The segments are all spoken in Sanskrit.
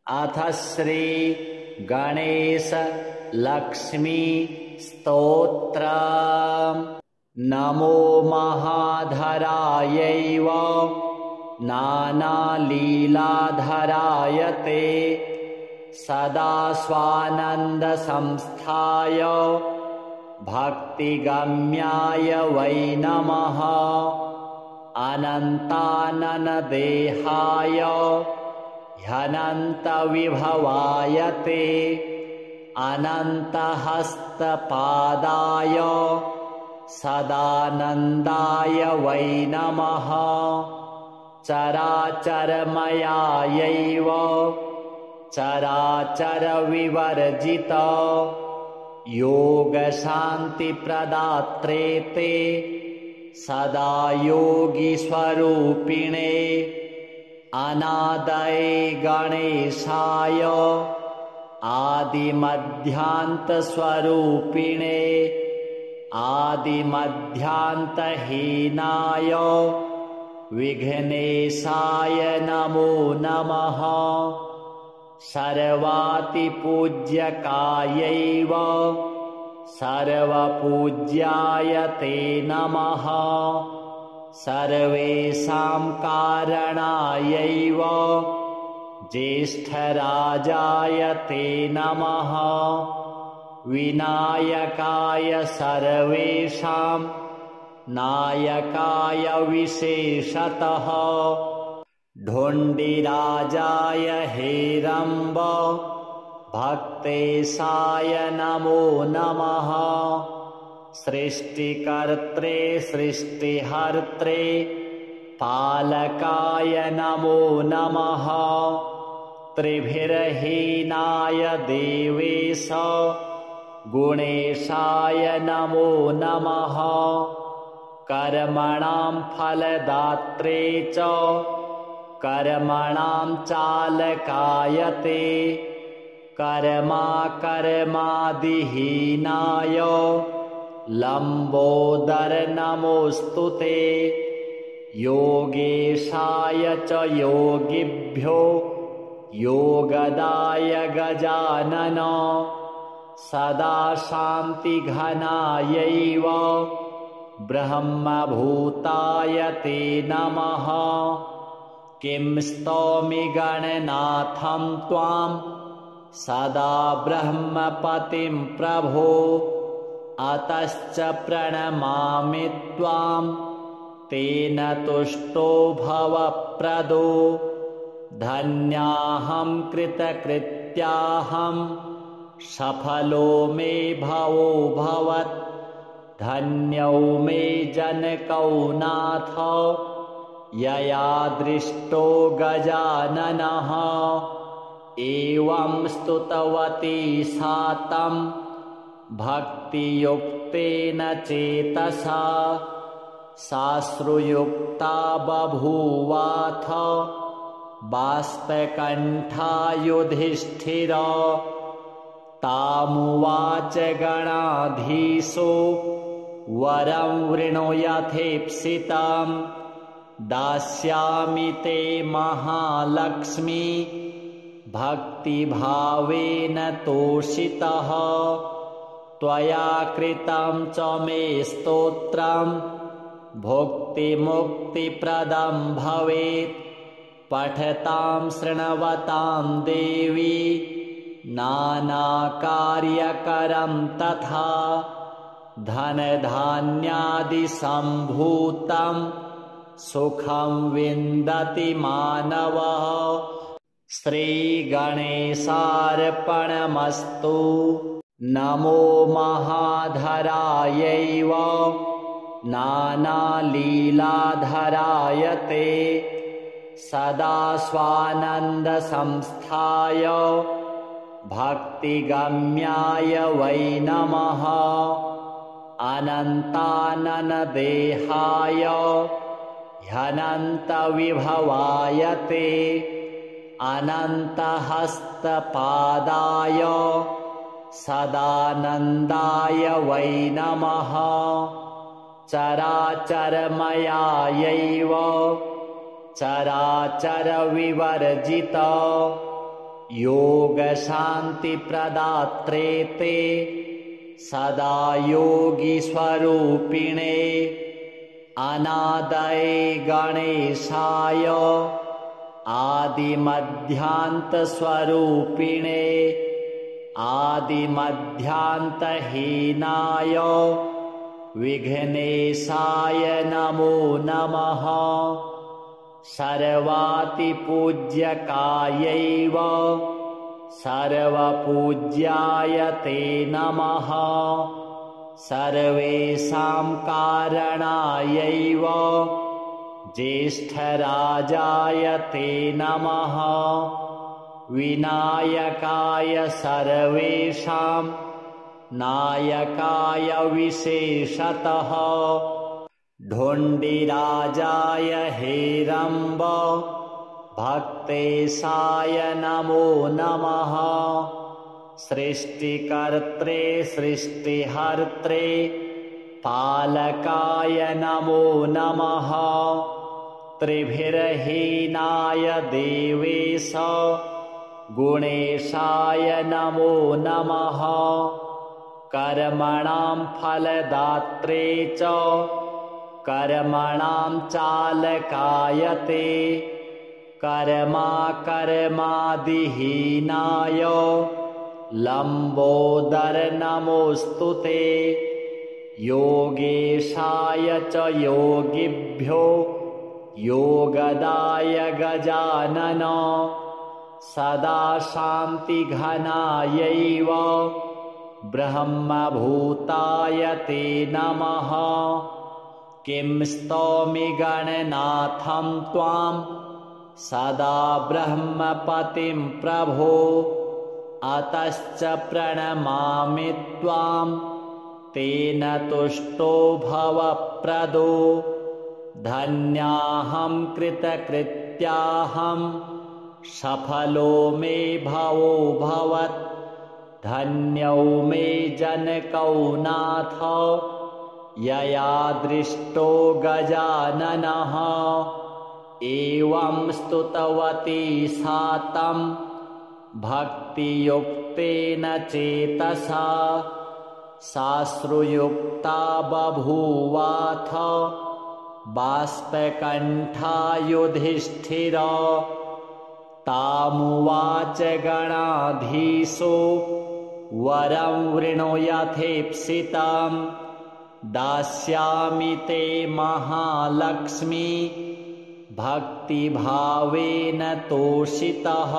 अथ श्री गणेश लक्ष्मी स्तोत्रम्। नमो महाधरायैव नानालीलाधराय ते सदा स्वानन्दसंस्थाय भक्तिगम्याय वै नमः। अनन्ताननदेहाय ह्यनन्तविभवाय ते अनन्तहस्तपादाय सदानन्दाय वै नमः। चराचरमयायैव चराचरविवर्जित योगशान्तिप्रदात्रे ते सदा योगिस्वरूपिणे अनादये गणेशाय आदिमध्यान्तस्वरूपिणे आदिमध्यान्तहीनाय विघ्नेशाय नमो नमः। सर्वातिपूज्यकायैव सर्वपूज्याय ते नमः। सर्वेषां कारणायैव ज्येष्ठराजाय ते नमः। विनायकाय सर्वेषां नायकाय विशेषतः ढोण्डिराजाय हेरम्ब भक्तेशाय नमो नमः। सृष्टिकर्त्रे सृष्टिहर्त्रे पालकाय नमो नमः। त्रिभिर्हीनाय देवेश गुणेशाय नमो नमः। कर्मणां फलदात्रे च कर्मणां चालकाय ते कर्मादिहीनाय लम्बोदर नमोऽस्तु ते। योगेशाय च योगिभ्यो योगदाय गजानन सदा शान्तिघनायैव ब्रह्मभूताय ते नमः। किं स्तौमि गणनाथं त्वां सदा ब्रह्मपतिं प्रभो। अतश्च प्रणमामि त्वां तेन तुष्टो भवप्रदो। धन्याहं कृतकृत्याहं सफलो मे भवो भवत्। धन्यो मे जनकौ नाथ यया दृष्टो गजाननः। एवं स्तुतवती सा तं भक्तियुक्तेन चेतसा साश्रुयुक्ता बभूवाथ। बाष्पकण्ठा युधिष्ठिर तामुवाच गणाधीशो वरं वृणुयथेप्सितं दास्यामि ते महालक्ष्मी भक्तिभावेन तोषितः। त्वया कृतं च मे स्तोत्रं भुक्तिमुक्तिप्रदं भवेत्। पठतां शृण्वतां देवी नानाकार्यकरं तथा धनधान्यादिसम्भूतं सुखं विन्दति मानवः। श्रीगणेशार्पणमस्तु। नमो महाधरायैव नानालीलाधराय ते सदा स्वानन्दसंस्थाय भक्तिगम्याय वै नमः। अनन्ताननदेहाय ह्यनन्तविभवाय ते अनन्तहस्तपादाय सदानन्दाय वै नमः। चराचरमयायैव चराचरविवर्जित योगशान्तिप्रदात्रे ते सदा योगिस्वरूपिणे अनादये गणेशाय आदिमध्यान्तस्वरूपिणे आदिमध्यान्तहीनाय विघ्नेशाय नमो नमः। सर्वातिपूज्यकायैव सर्वपूज्याय ते नमः। सर्वेषां कारणायैव ज्येष्ठराजाय ते नमः। विनायकाय सर्वेषां नायकाय विशेषतः ढोण्डिराजाय हेरम्ब भक्तेशाय नमो नमः। सृष्टिकर्त्रे सृष्टिहर्त्रे पालकाय नमो नमः। त्रिभिर्हीनाय देवेश गुणेशाय नमो नमः। कर्मणां फलदात्रे च कर्मणां चालकाय ते कर्मादिहीनाय लम्बोदर नमोऽस्तु ते। योगेशाय च योगिभ्यो योगदाय गजानन सदा शान्तिघनायैव ब्रह्मभूताय ते नमः। किं स्तौमि गणनाथं त्वां सदा ब्रह्मपतिं प्रभो अतश्च प्रणमामि त्वां तेन तुष्टो भवप्रदो। धन्याहं कृतकृत्याहं सफलो मे भवो भवत्। धन्यो मे जनकौ नाथ यया दृष्टो गजाननः। एवं स्तुतवती सा तं भक्तियुक्तेन चेतसा साश्रुयुक्ता बभूवाथ बाष्पकण्ठा युधिष्ठिर। तामुवाच गणाधीशो वरं वृणुयथेप्सितं दास्यामि ते महालक्ष्मी भक्तिभावेन तोषितः।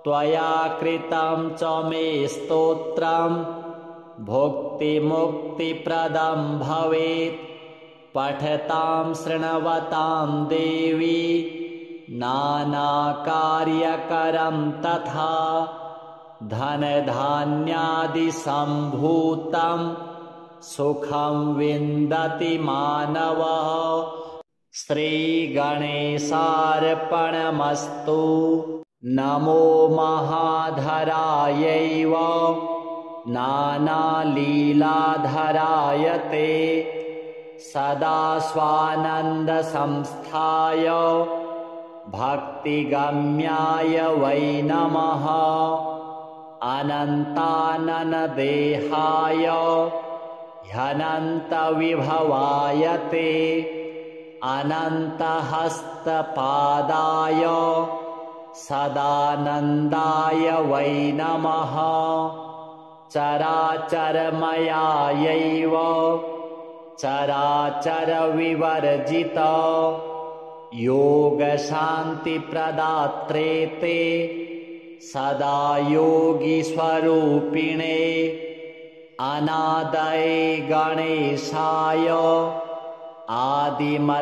त्वया कृतं च मे स्तोत्रं भुक्तिमुक्तिप्रदं भवेत्। पठतां शृण्वतां देवी नानाकार्यकरं तथा धनधान्यादिसम्भूतं सुखं विन्दति मानवः। श्रीगणेशार्पणमस्तु। नमो महाधरायैव नानालीलाधराय ते सदा स्वानन्दसंस्थाय भक्तिगम्याय वै नमः। अनन्ताननदेहाय ह्यनन्तविभवाय ते अनन्तहस्तपादाय सदानन्दाय वै नमः। चराचरमयायैव चराचरविवर्जित योगशान्तिप्रदात्रे ते सदा योगिस्वरूपिणे अनादये गणेशाय आदिमध्यान्तस्वरूपिणे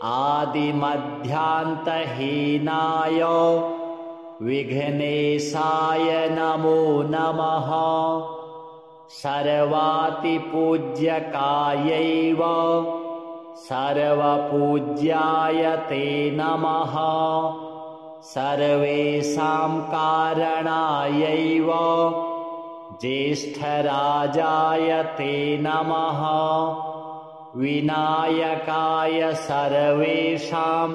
आदिमध्यान्तहीनाय विघ्नेशाय नमो नमः। सर्वातिपूज्यकायैव सर्वपूज्याय ते नमः। सर्वेषां कारणायैव ज्येष्ठराजाय ते नमः। विनायकाय सर्वेषां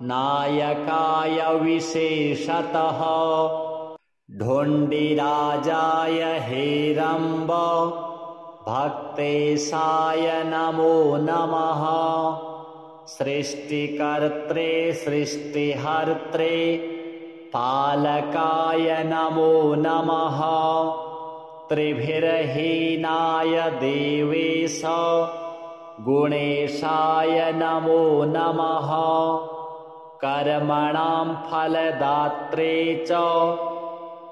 नायकाय विशेषतः ढोण्डिराजाय हेरम्ब भक्तेशाय नमो नमः सृष्टिकर्त्रे सृष्टिहर्त्रे पालकाय नमो नमः त्रिभिर्हीनाय देवेश गुणेशाय नमो नमः कर्मणां फलदात्रे च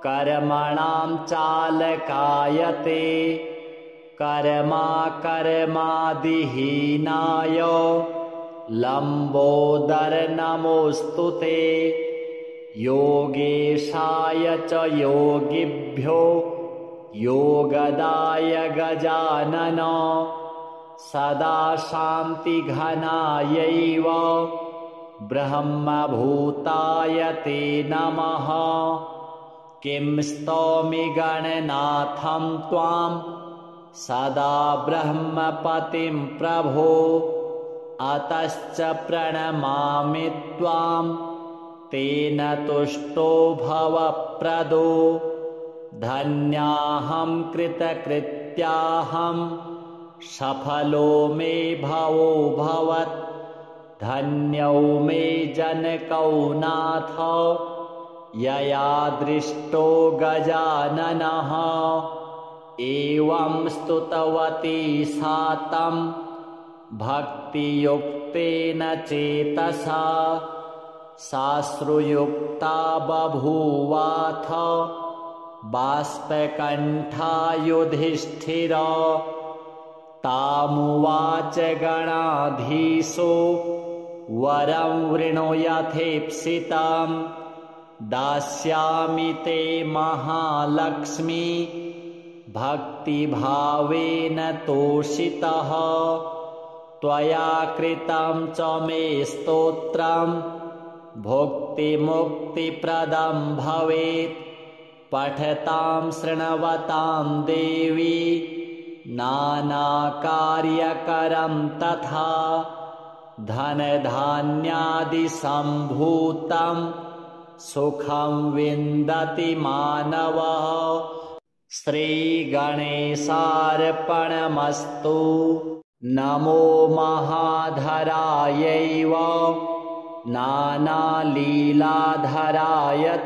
कर्मणां चालकाय ते कर्मादिहीनाय लम्बोदर नमोऽस्तु ते योगेशाय च योगिभ्यो योगदाय गजानन सदा शान्तिघनायैव ब्रह्मभूताय ते नमः किं स्तौमि गणनाथं त्वां सदा ब्रह्मपतिं प्रभो अतश्च प्रणमामि त्वां तेन तुष्टो भवप्रदो धन्याहं कृतकृत्याहं सफलो मे भवो भवत् धन्यो मे जनकौ नाथ यया दृष्टो गजाननः एवं स्तुतवती सा तं भक्तियुक्तेन चेतसा साश्रुयुक्ता बभूवाथ बाष्पकण्ठा युधिष्ठिर तामुवाच गणाधीशो वरं वृणुयथेप्सितं दास्यामि ते महालक्ष्मी भक्तिभावेन तोषितः त्वया कृतं च मे स्तोत्रं भुक्तिमुक्तिप्रदं भवेत् पठतां शृण्वतां देवी नानाकार्यकरं तथा धनधान्यादिसम्भूतं सुखं विन्दति मानवः श्रीगणेशार्पणमस्तु नमो महाधरायैव नानालीलाधराय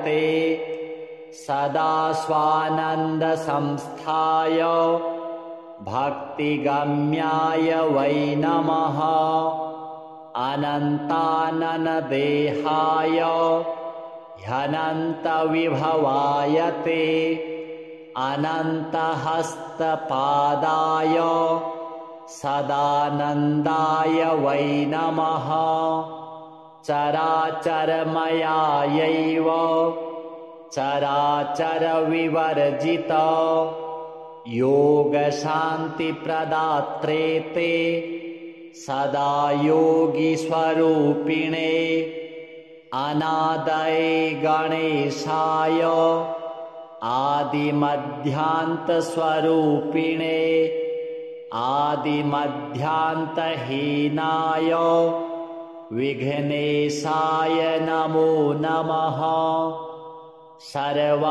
ते सदा स्वानन्दसंस्थाय भक्तिगम्याय वै नमः अनन्ताननदेहाय ह्यनन्तविभवाय ते अनन्तहस्तपादाय सदानन्दाय वै नमः चराचरमयायैव चराचरविवर्जित योगशान्तिप्रदात्रे ते सदा योगिस्वरूपिणे अनादये गणेशाय आदिमध्यान्तस्वरूपिणे आदिमध्यान्तहीनाय विघ्नेशाय नमो नमः सर्वातिपूज्यकायैव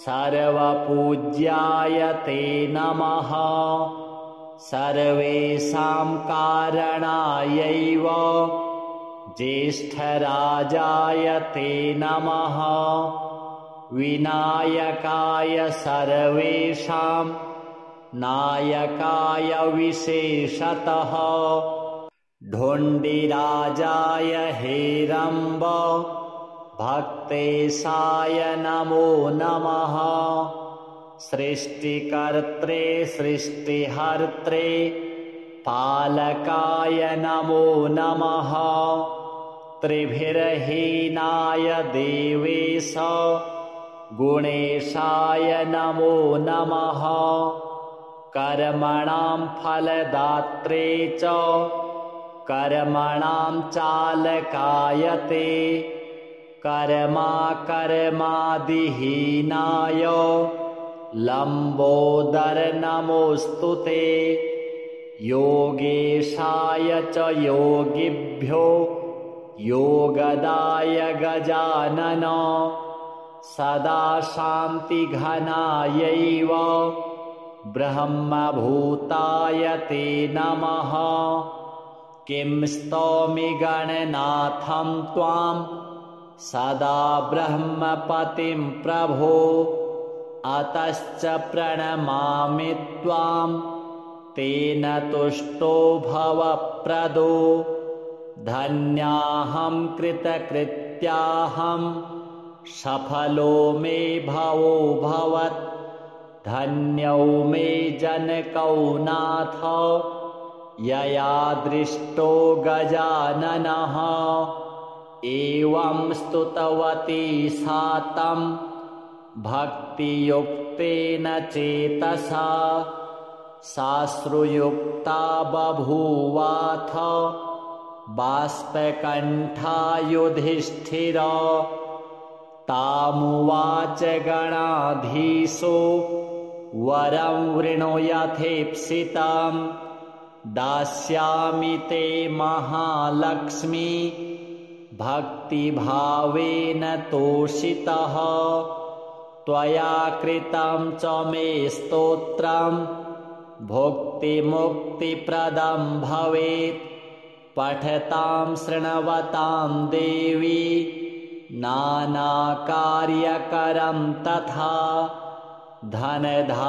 सर्वपूज्याय ते नमः सर्वेषां कारणायैव ज्येष्ठराजाय ते नमः विनायकाय सर्वेषां नायकाय विशेषतः ढोण्डिराजाय हेरम्ब भक्तेशाय नमो नमः सृष्टिकर्त्रे सृष्टिहर्त्रे पालकाय नमो नमः त्रिभिर्हीनाय देवेश गुणेशाय नमो नमः कर्मणां फलदात्रे च कर्मणां चालकाय ते कर्मादिहीनाय लम्बोदर नमोऽस्तु ते योगेशाय च योगिभ्यो योगदाय गजानन सदा शान्तिघनायैव ब्रह्मभूताय ते नमः। किं स्तौमि गणनाथं त्वां सदा ब्रह्मपतिं प्रभो अतश्च प्रणमामि त्वां तेन तुष्टो भवप्रदो। धन्याहं कृतकृत्याहं सफलो मे भवो भवत्। धन्यो मे जनकौ नाथ यया दृष्टो गजाननः। एवं स्तुतवती सा तं भक्तियुक्तेन चेतसा साश्रुयुक्ता बभूवाथ बाष्पकण्ठा युधिष्ठिर। तामुवाच गणाधीशो वरं वृणुयथेप्सितं दास्यामि ते महालक्ष्मी भक्तिभावेन तोषितः। त्वया कृतं च मे स्तोत्रं भुक्तिमुक्तिप्रदं भवेत्। पठतां शृण्वतां देवी नानाकार्यकरं तथा धनधान्यादिसम्भूतं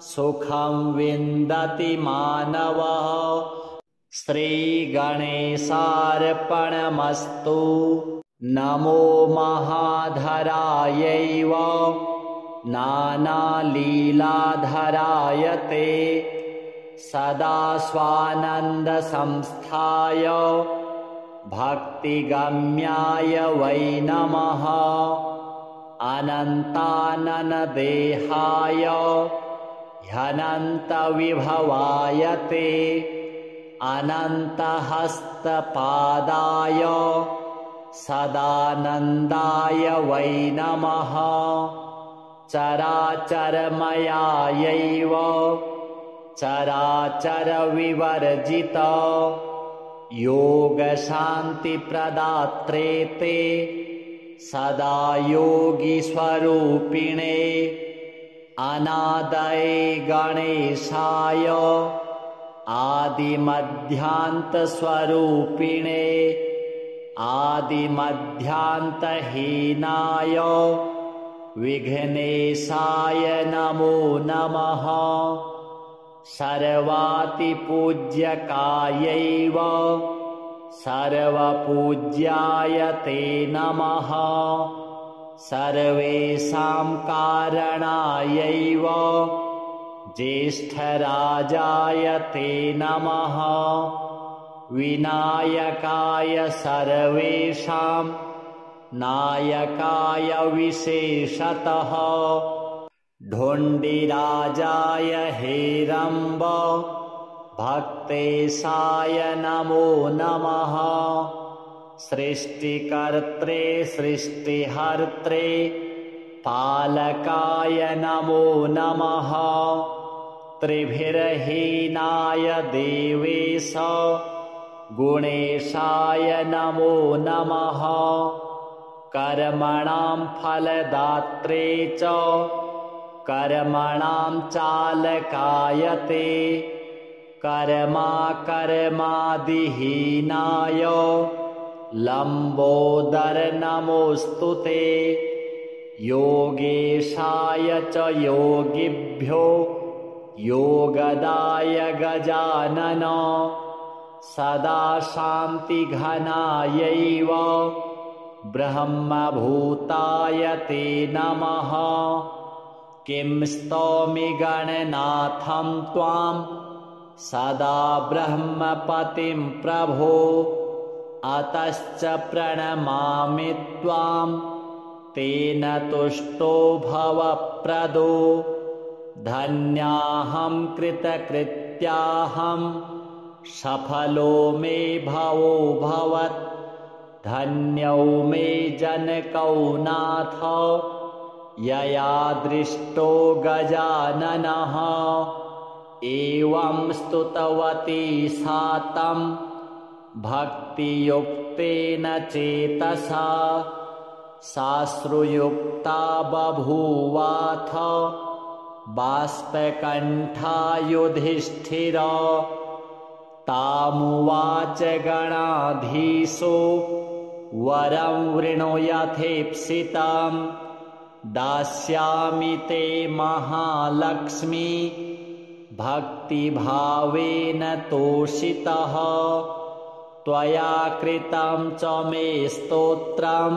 सुखं विन्दति मानवः। श्रीगणेशार्पणमस्तु। नमो महाधरायैव नानालीलाधराय ते सदा स्वानन्दसंस्थाय भक्तिगम्याय वै नमः। अनन्ताननदेहाय ह्यनन्तविभवाय ते अनन्तहस्तपादाय सदानन्दाय वै नमः। चराचरमयायैव चराचरविवर्जित योगशान्तिप्रदात्रे ते सदा योगिस्वरूपिणे अनादये गणेशाय आदिमध्यान्तस्वरूपिणे आदिमध्यान्तहीनाय विघ्नेशाय नमो नमः। सर्वातिपूज्यकायैव सर्वपूज्याय ते नमः। सर्वेषां कारणायैव ज्येष्ठराजाय ते नमः। विनायकाय सर्वेषां नायकाय विशेषतः ढोण्डिराजाय हेरम्ब भक्तेशाय नमो नमः। सृष्टिकर्त्रे सृष्टिहर्त्रे पालकाय नमो नमः। त्रिभिर्हीनाय देवेश गुणेशाय नमो नमः। कर्मणां फलदात्रे च कर्मणां चालकाय ते कर्मादिहीनाय लम्बोदर नमोऽस्तु ते। योगेशाय च योगिभ्यो योगदाय गजानन सदा शान्तिघनायैव ब्रह्मभूताय ते नमः। किं स्तौमि गणनाथं त्वां सदा ब्रह्मपतिं प्रभो अतश्च प्रणमामि त्वां तेन तुष्टो भवप्रदो। धन्याहं कृतकृत्याहं सफलो मे भवो भवत्। धन्यो मे जनकौ नाथ यया दृष्टो गजाननः एवं स्तुतवती सा तं भक्तियुक्तेन चेतसा साश्रुयुक्ता बभूवाथ बाष्पकण्ठा युधिष्ठिर तामुवाच गणाधीशो वरं वृणुयथेप्सितं दास्यामि ते महालक्ष्मी भक्तिभावेन तोषितः त्वया कृतं च मे स्तोत्रं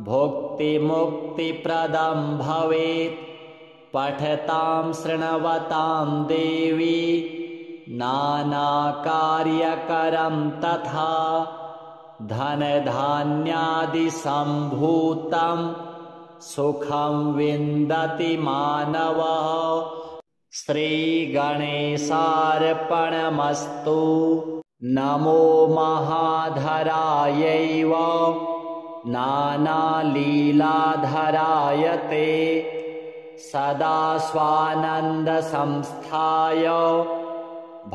भुक्तिमुक्तिप्रदं भवेत् पठतां शृण्वतां देवी नानाकार्यकरं तथा धनधान्यादिसम्भूतं सुखं विन्दति मानवः श्रीगणेशार्पणमस्तु। नमो महाधरायैव नानालीलाधराय ते सदा स्वानन्दसंस्थाय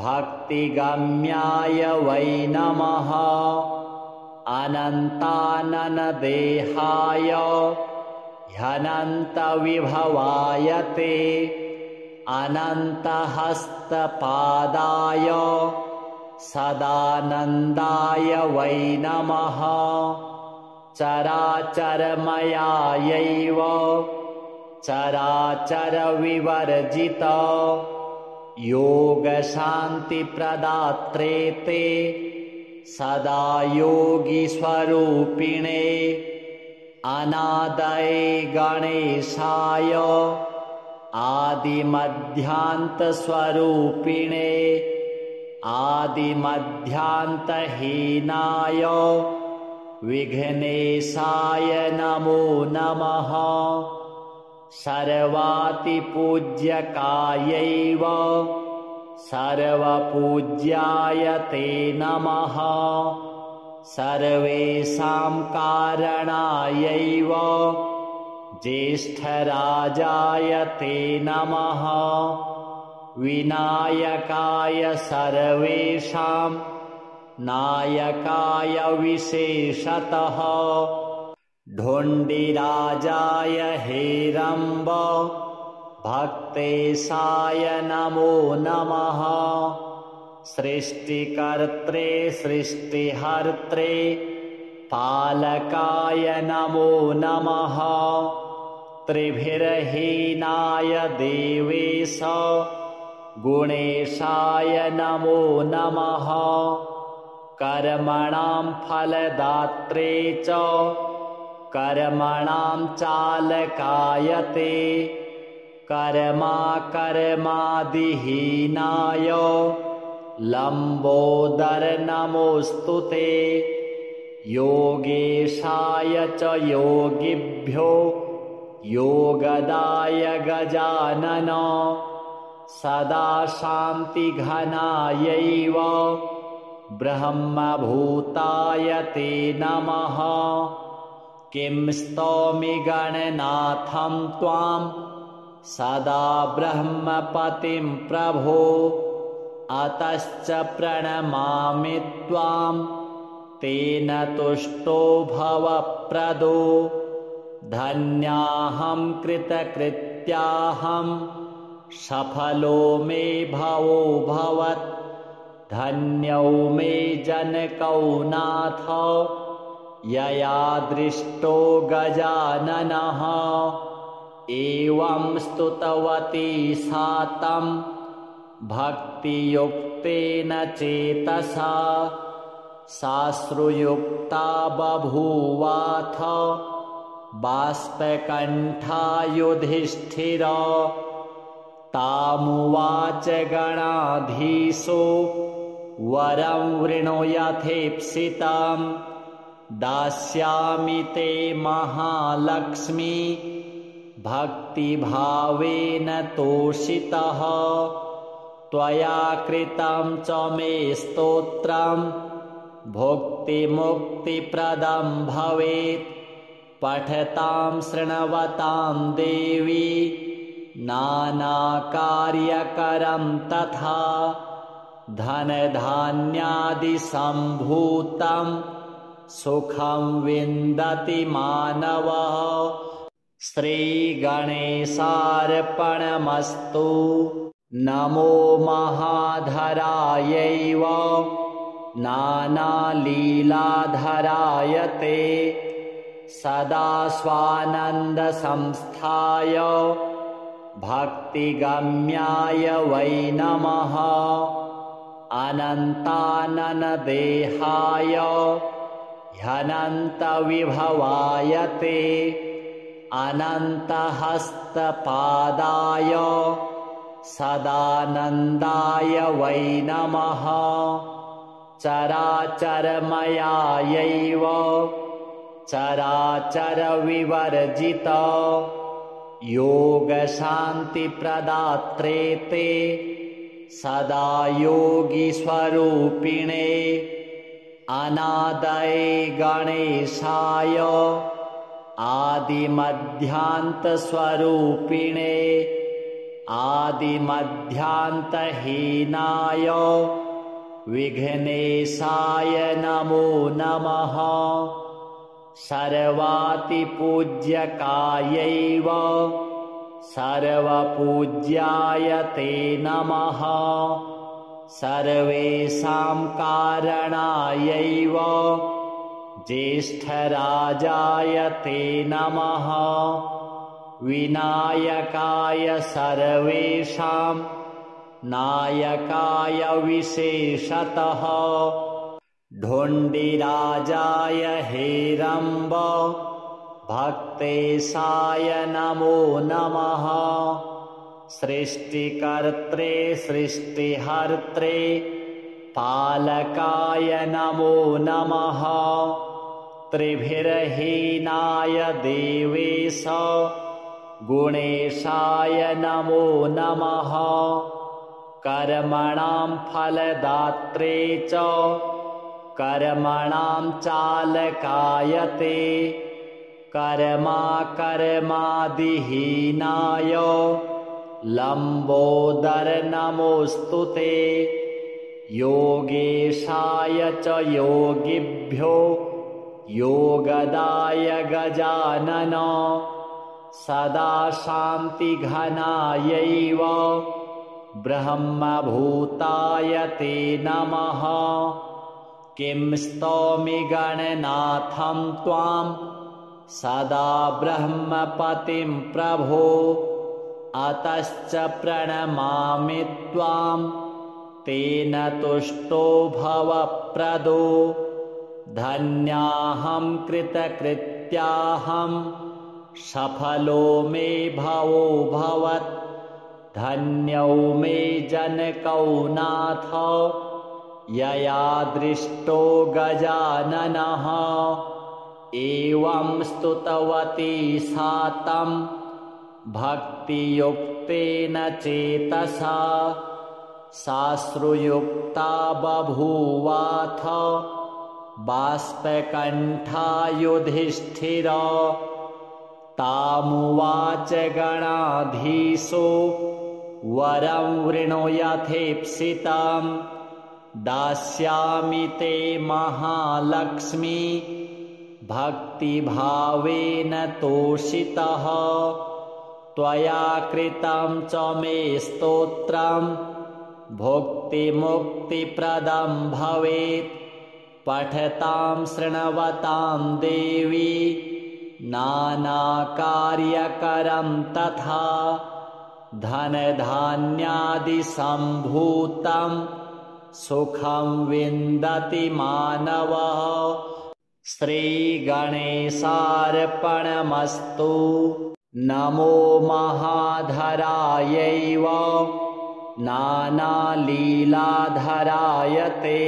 भक्तिगम्याय वै नमः। अनन्ताननदेहाय ह्यनन्तविभवाय ते अनन्तहस्तपादाय सदानन्दाय वै नमः। चराचरमयायैव चराचरविवर्जित योगशान्तिप्रदात्रे ते सदा योगिस्वरूपिणे अनादये गणेशाय आदिमध्यान्तस्वरूपिणे आदिमध्यान्तहीनाय विघ्नेशाय नमो नमः। सर्वातिपूज्यकायैव सर्वपूज्याय ते नमः। सर्वेषां कारणायैव ज्येष्ठराजाय ते नमः। विनायकाय सर्वेषां नायकाय विशेषतः ढोण्डिराजाय हेरम्ब भक्तेशाय नमो नमः। सृष्टिकर्त्रे सृष्टिहर्त्रे पालकाय नमो नमः। त्रिभिर्हीनाय देवेश गुणेशाय नमो नमः। कर्मणां फलदात्रे च कर्मणां चालकाय ते कर्मादिहीनाय लम्बोदर नमोऽस्तु ते। योगेशाय च योगिभ्यो योगदाय गजानन सदा शान्तिघनायैव ब्रह्मभूताय ते नमः। किं स्तौमि गणनाथं त्वां सदा ब्रह्मपतिं प्रभो अतश्च प्रणमामि त्वां तेन तुष्टो भवप्रदो। धन्याहं कृतकृत्याहं सफलो मे भवो भवत्। धन्यो मे जनकौ नाथ यया दृष्टो गजाननः। एवं स्तुतवती सा तं भक्तियुक्तेन चेतसा साश्रुयुक्ता बभूवाथ बाष्पकण्ठा युधिष्ठिर। तामुवाच गणाधीशो वरं वृणुयथेप्सितं दास्यामि ते महालक्ष्मी भक्तिभावेन तोषितः। त्वया कृतं च मे स्तोत्रं भुक्तिमुक्तिप्रदं भवेत्। पठतां शृण्वतां देवी नानाकार्यकरं तथा धनधान्यादिसम्भूतं सुखं विन्दति मानवः। श्रीगणेशार्पणमस्तु। नमो महाधरायैव नानालीलाधराय ते सदा स्वानन्दसंस्थाय भक्तिगम्याय वै नमः। अनन्ताननदेहाय ह्यनन्तविभवाय ते अनन्तहस्तपादाय सदानन्दाय वै नमः। चराचरमयायैव चराचरविवर्जित योगशान्तिप्रदात्रे ते सदा योगिस्वरूपिणे अनादये गणेशाय आदिमध्यान्तस्वरूपिणे आदिमध्यान्तहीनाय विघ्नेशाय नमो नमः। सर्वातिपूज्यकायैव सर्वपूज्याय ते नमः। सर्वेषां कारणायैव ज्येष्ठराजाय ते नमः। विनायकाय सर्वेषां नायकाय विशेषतः ढोण्डिराजाय हेरम्ब भक्तेशाय नमो नमः। सृष्टिकर्त्रे सृष्टिहर्त्रे पालकाय नमो नमः। त्रिभिर्हीनाय देवेश गुणेशाय नमो नमः। कर्मणां फलदात्रे च कर्मणां चालकाय ते कर्मादिहीनाय लम्बोदर नमोऽस्तु ते। योगेशाय च योगिभ्यो योगदाय गजानन सदा शान्तिघनायैव ब्रह्मभूताय ते नमः। किं स्तौमि गणनाथं त्वां सदा ब्रह्मपतिं प्रभो। अतश्च प्रणमामि त्वां तेन तुष्टो भवप्रदो। धन्याहं कृतकृत्याहं सफलो मे भवो भवत्। धन्यो मे जनकौ नाथ यया दृष्टो गजाननः। एवं स्तुतवती सा तं भक्तियुक्तेन चेतसा साश्रुयुक्ता बभूवाथ बाष्पकण्ठा युधिष्ठिर। तामुवाच गणाधीशो वरं वृणुयथेप्सितं दास्यामि ते महालक्ष्मी भक्तिभावेन तोषितः। त्वया कृतं च मे स्तोत्रं भुक्तिमुक्तिप्रदं भवेत्। पठतां शृण्वतां देवी नानाकार्यकरं तथा धनधान्यादिसम्भूतं सुखं विन्दति मानवः। श्रीगणेशार्पणमस्तु। नमो महाधरायैव नानालीलाधराय ते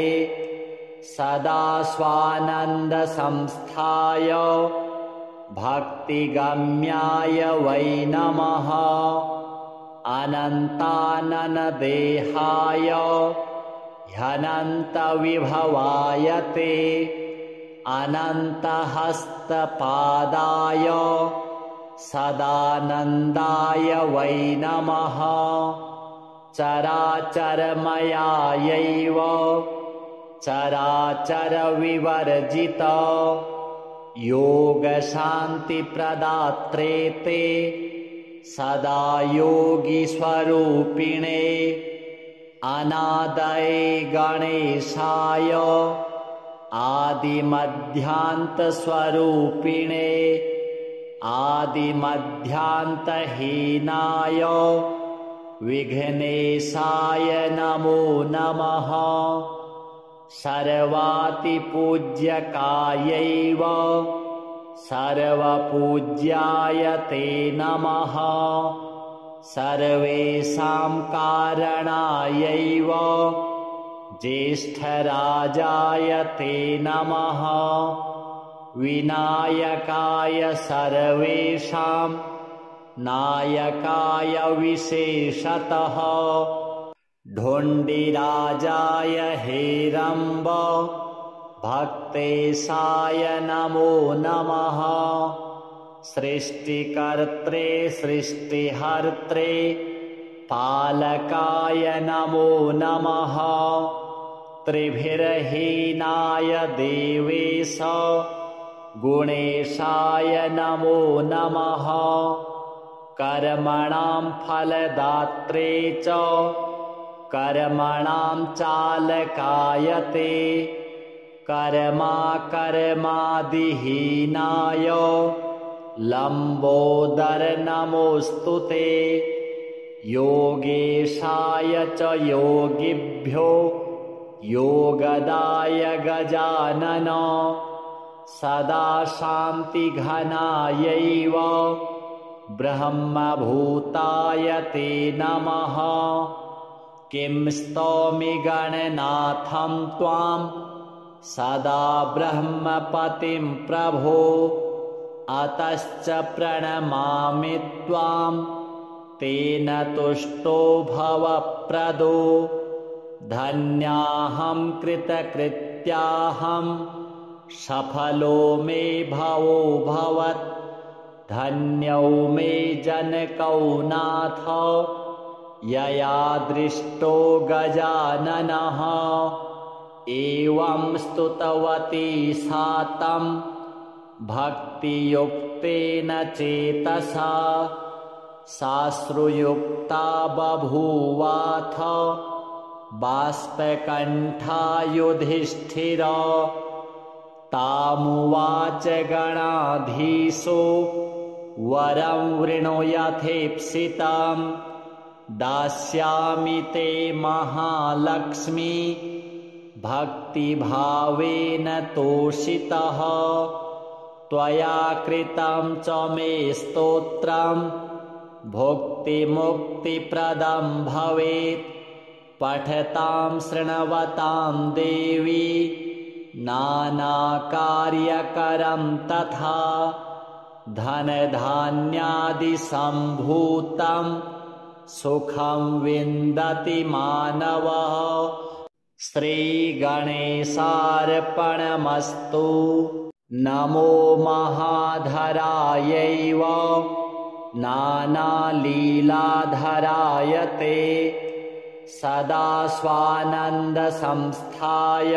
सदा स्वानन्दसंस्थाय भक्तिगम्याय वै नमः। अनन्ताननदेहाय ह्यनन्तविभवाय ते अनन्तहस्तपादाय सदानन्दाय वै नमः। चराचरमयायैव चराचरविवर्जित योगशान्तिप्रदात्रे ते सदा योगिस्वरूपिणे अनादये गणेशाय आदिमध्यान्तस्वरूपिणे आदिमध्यान्तहीनाय विघ्नेशाय नमो नमः। सर्वातिपूज्यकायैव सर्वपूज्याय ते नमः। सर्वेषां कारणायैव ज्येष्ठराजाय ते नमः। विनायकाय सर्वेषां नायकाय विशेषतः ढोण्डिराजाय हेरम्ब भक्तेशाय नमो नमः। सृष्टिकर्त्रे सृष्टिहर्त्रे पालकाय नमो नमः। त्रिभिर्हीनाय देवेश गुणेशाय नमो नमः। कर्मणां फलदात्रे च कर्मणां चालकाय ते कर्मादिहीनाय लम्बोदर नमोऽस्तु ते। योगेशाय च योगिभ्यो योगदाय गजानन सदा शान्तिघनायैव ब्रह्मभूताय ते नमः। किं स्तौमि गणनाथं त्वां सदा ब्रह्मपतिं प्रभो। अतश्च प्रणमामि त्वां तेन तुष्टो भवप्रदो। धन्याहं कृतकृत्याहं सफलो मे भवो भवत्। धन्यो मे जनकौ नाथ यया दृष्टो गजाननः। एवं स्तुतवती सा तं भक्तियुक्तेन चेतसा साश्रुयुक्ता बभूवाथ बाष्पकण्ठा युधिष्ठिर। तामुवाच गणाधीशो वरं वृणुयथेप्सितं दास्यामि ते महालक्ष्मी भक्तिभावेन तोषितः। त्वया कृतं च मे स्तोत्रं भुक्तिमुक्तिप्रदं भवेत्। पठतां शृण्वतां देवी नानाकार्यकरं तथा धनधान्यादिसम्भूतं सुखं विन्दति मानवः। श्रीगणेशार्पणमस्तु। नमो महाधरायैव नानालीलाधराय ते सदा स्वानन्दसंस्थाय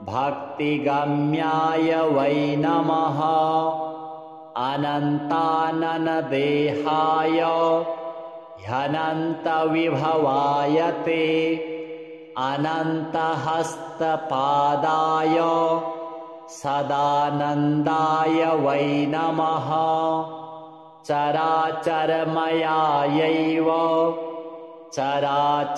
भक्तिगम्याय वै नमः। अनन्ताननदेहाय ह्यनन्तविभवाय ते अनन्तहस्तपादाय सदानन्दाय वै नमः। चराचरमयायैव चराचरविवर्जित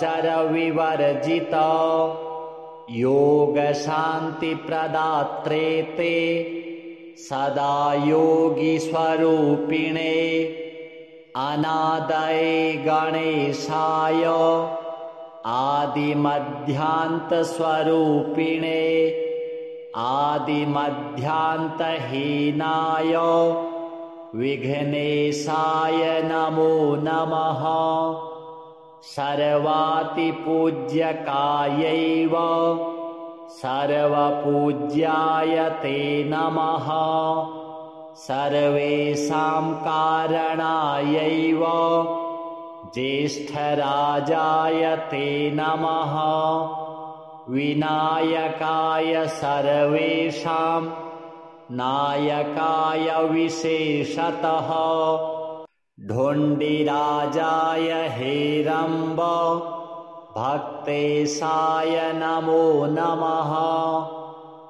योगशान्तिप्रदात्रे ते सदा योगिस्वरूपिणे अनादये गणेशाय आदिमध्यान्तस्वरूपिणे आदिमध्यान्तहीनाय विघ्नेशाय नमो नमः। सर्वातिपूज्यकायैव सर्वपूज्याय ते नमः। सर्वेषां कारणायैव ज्येष्ठराजाय ते नमः। विनायकाय सर्वेषां नायकाय विशेषतः। ढोण्डिराजाय हेरम्ब भक्तेशाय नमो नमः।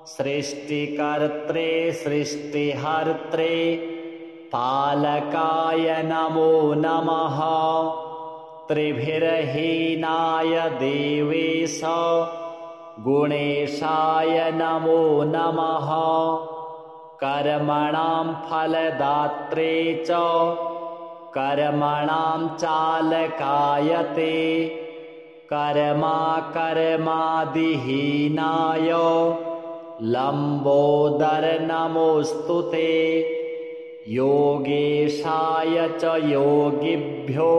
सृष्टिकर्त्रे सृष्टिहर्त्रे पालकाय नमो नमः। त्रिभिर्हीनाय देवेश गुणेशाय नमो नमः। कर्मणां फलदात्रे च कर्मणां चालकाय ते कर्मादिहीनाय लम्बोदर नमोऽस्तु ते। योगेशाय च योगिभ्यो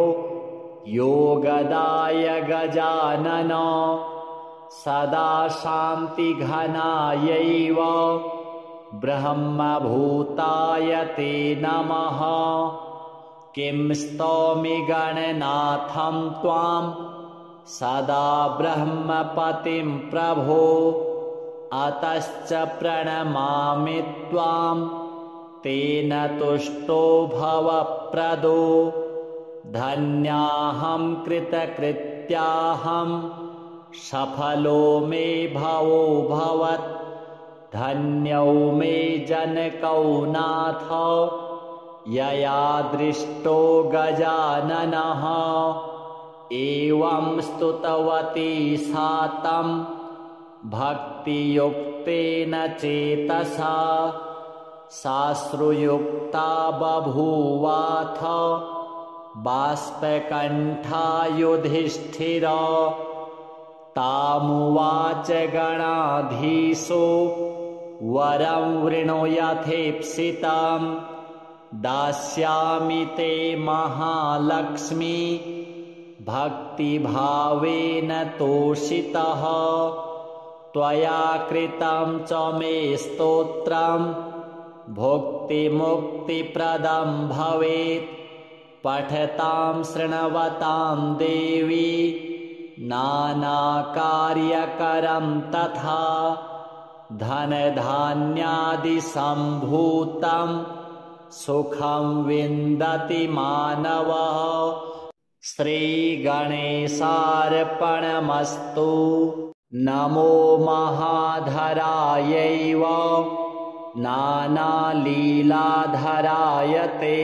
योगदाय गजानन। सदा शान्तिघनायैव ब्रह्मभूताय ते नमः। किं स्तौमि गणनाथं त्वां सदा ब्रह्मपतिं प्रभो। अतश्च प्रणमामि त्वां तेन तुष्टो भवप्रदो। धन्याहं कृतकृत्याहं सफलो मे भवो भवत्। धन्यो मे जनकौ नाथ यया दृष्टो गजाननः। एवं स्तुतवती सा तं भक्तियुक्तेन चेतसा। साश्रुयुक्ता बभूवाथ बाष्पकण्ठा युधिष्ठिर। तामुवाच गणाधीशो वरं वृणुयथेप्सितं। दास्यामि ते महालक्ष्मी भक्तिभावेन तोषितः। त्वया कृतं च मे स्तोत्रं भुक्तिमुक्तिप्रदं भवेत्। पठतां शृण्वतां देवी नानाकार्यकरं तथा। धनधान्यादिसम्भूतं सुखं विन्दति मानवः। श्रीगणेशार्पणमस्तु। नमो महाधरायैव नानालीलाधराय ते।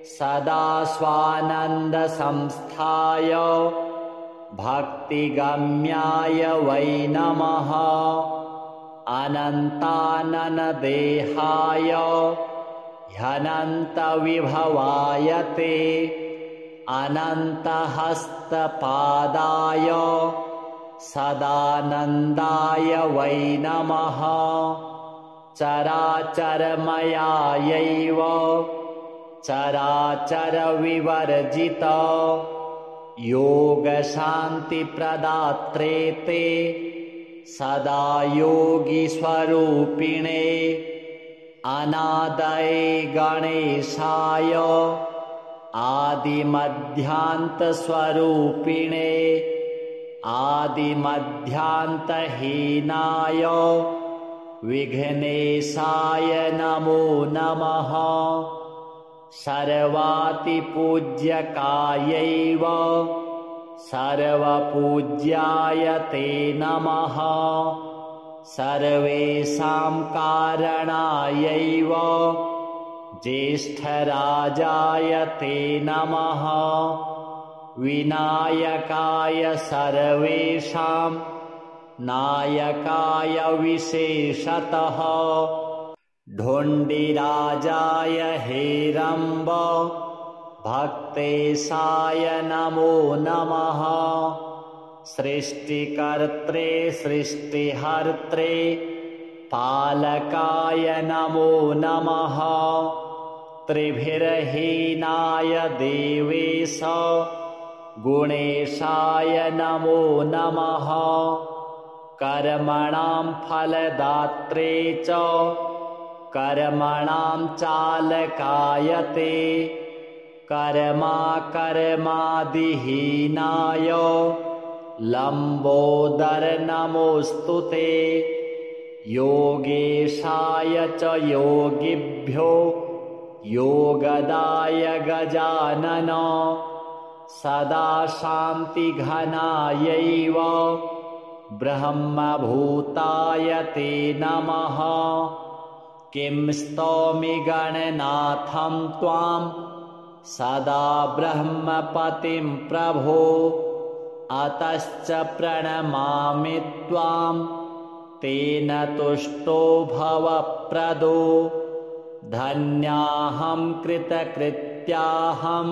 सदा स्वानन्दसंस्थाय भक्तिगम्याय वै नमः। अनन्ताननदेहाय ह्यनन्तविभवाय ते। अनन्तहस्तपादाय सदानन्दाय वै नमः। चराचरमयायैव चराचरविवर्जित योगशान्तिप्रदात्रे ते सदा योगिस्वरूपिणे। अनादये गणेशाय आदिमध्यान्तस्वरूपिणे। आदिमध्यान्तहीनाय विघ्नेशाय नमो नमः। सर्वातिपूज्यकायैव सर्वपूज्याय ते नमः। सर्वेषां कारणायैव ज्येष्ठराजाय ते नमः। विनायकाय सर्वेषां नायकाय विशेषतः। ढोण्डिराजाय हेरम्ब भक्तेशाय नमो नमः। सृष्टिकर्त्रे सृष्टिहर्त्रे पालकाय नमो नमः। त्रिभिर्हीनाय देवेश गुणेशाय नमो नमः। कर्मणां फलदात्रे च कर्मणां चालकायते कर्मादिहीनाय लम्बोदर नमोऽस्तु ते योगेशाय च योगिभ्यो योगदाय गजानन सदा शान्तिघनायैव ब्रह्मभूताय ते नमः। किं स्तौमि गणनाथं त्वां सदा ब्रह्मपतिं प्रभो अतश्च प्रणमामि त्वां तेन तुष्टो भवप्रदो धन्याहं कृतकृत्याहं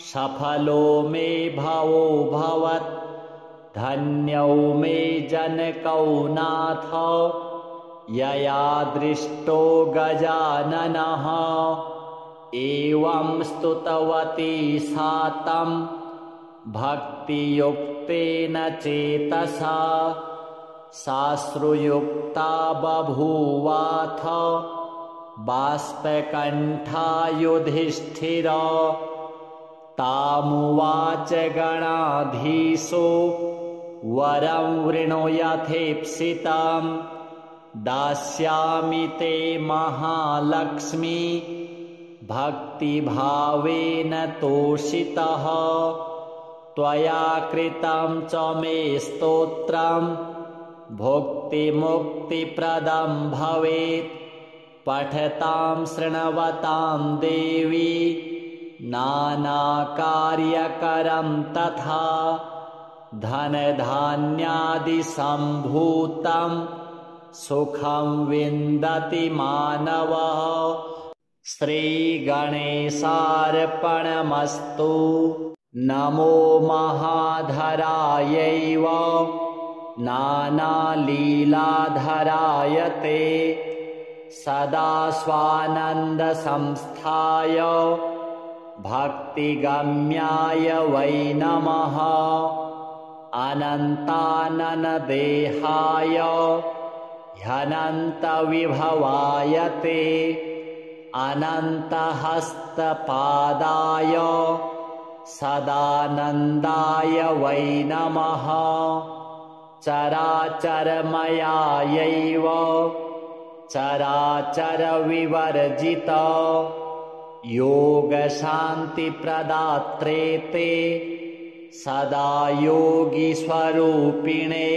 सफलो मे भवो भवत् धन्यो मे जनकौ नाथ यया दृष्टो गजाननः एवं स्तुतवती सा तं भक्तियुक्तेन चेतसा साश्रुयुक्ता बभूवाथ बाष्पकण्ठा युधिष्ठिर तामुवाच गणाधीशो वरं वृणुयथेप्सितं दास्यामि ते महालक्ष्मी भक्तिभावेन तोषितः त्वया कृतं च मे स्तोत्रं भुक्तिमुक्तिप्रदं भवेत् पठतां शृण्वतां देवी नानाकार्यकरं तथा धनधान्यादिसम्भूतं सुखं विन्दति मानवः श्रीगणेशार्पणमस्तु। नमो महाधरायैव नानालीलाधराय ते सदा स्वानन्दसंस्थाय भक्तिगम्याय वै नमः। अनन्ताननदेहाय ह्यनन्तविभवाय ते अनन्तहस्तपादाय सदानन्दाय वै नमः। चराचरमयायैव चराचरविवर्जित योगशान्तिप्रदात्रे ते सदा योगिस्वरूपिणे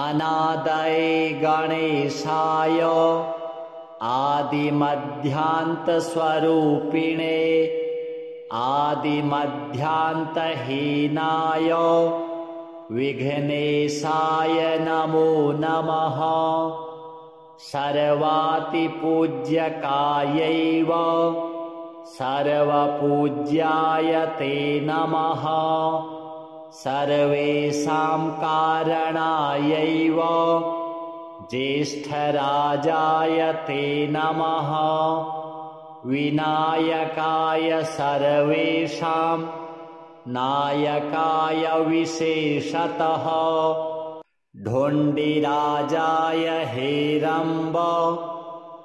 अनादये गणेशाय आदिमध्यान्तस्वरूपिणे आदिमध्यान्तहीनाय विघ्नेशाय नमो नमः। सर्वातिपूज्यकायैव सर्वपूज्याय ते नमः। सर्वेषां कारणायैव ज्येष्ठराजाय ते नमः। विनायकाय सर्वेषां नायकाय विशेषतः ढोण्डिराजाय हेरम्ब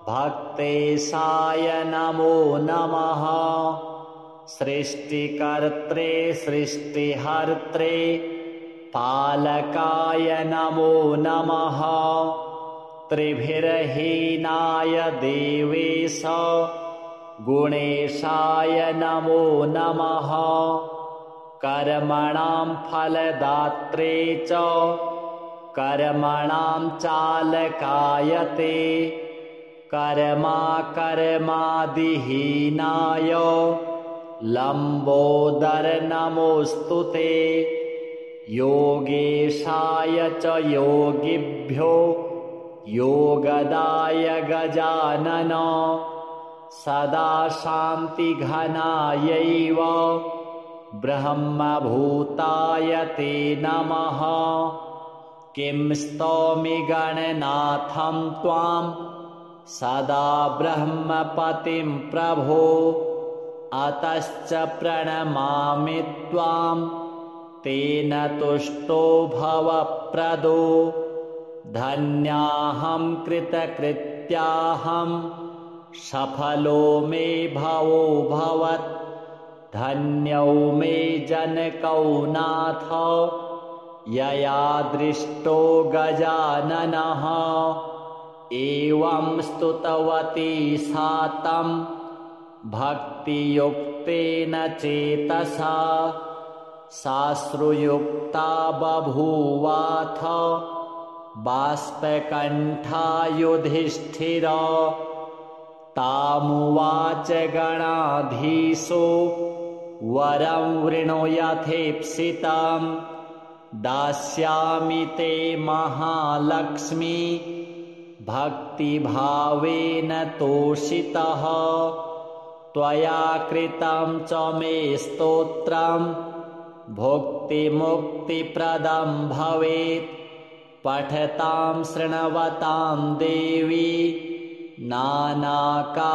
भक्तेशाय नमो नमः। सृष्टिकर्त्रे सृष्टिहर्त्रे पालकाय नमो नमः। त्रिभिर्हीनाय देवेश गुणेशाय नमो नमः। कर्मणां फलदात्रे च कर्मणां चालकाय ते कर्मादिहीनाय लम्बोदर नमोऽस्तु ते योगेशाय च योगिभ्यो योगदाय गजानन सदा शान्तिघनायैव ब्रह्मभूताय ते नमः। किं स्तौमि गणनाथं त्वां सदा ब्रह्मपतिं प्रभो अतश्च प्रणमामि त्वां तेन तुष्टो भवप्रदो धन्याहं कृतकृत्याहं सफलो मे भवो भवत् धन्यो मे जनकौ नाथ यया दृष्टो गजाननः एवं स्तुतवती सा तं भक्तियुक्तेन चेतसा साश्रुयुक्ता बभूवाथ बाष्पकण्ठा युधिष्ठिर तामुवाच गणाधीशो वरं वृणुयथेप्सितं दास्यामि ते महालक्ष्मी भक्तिभावेन तोषितः त्वया कृतं च मे स्तोत्रं भुक्तिमुक्तिप्रदं भवेत् पठतां शृण्वतां देवी नानाकार्यकरं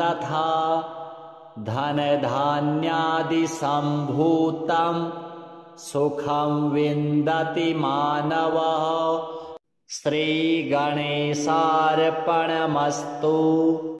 तथा धनधान्यादिसम्भूतं सुखं विन्दति मानवः श्रीगणेशार्पणमस्तु।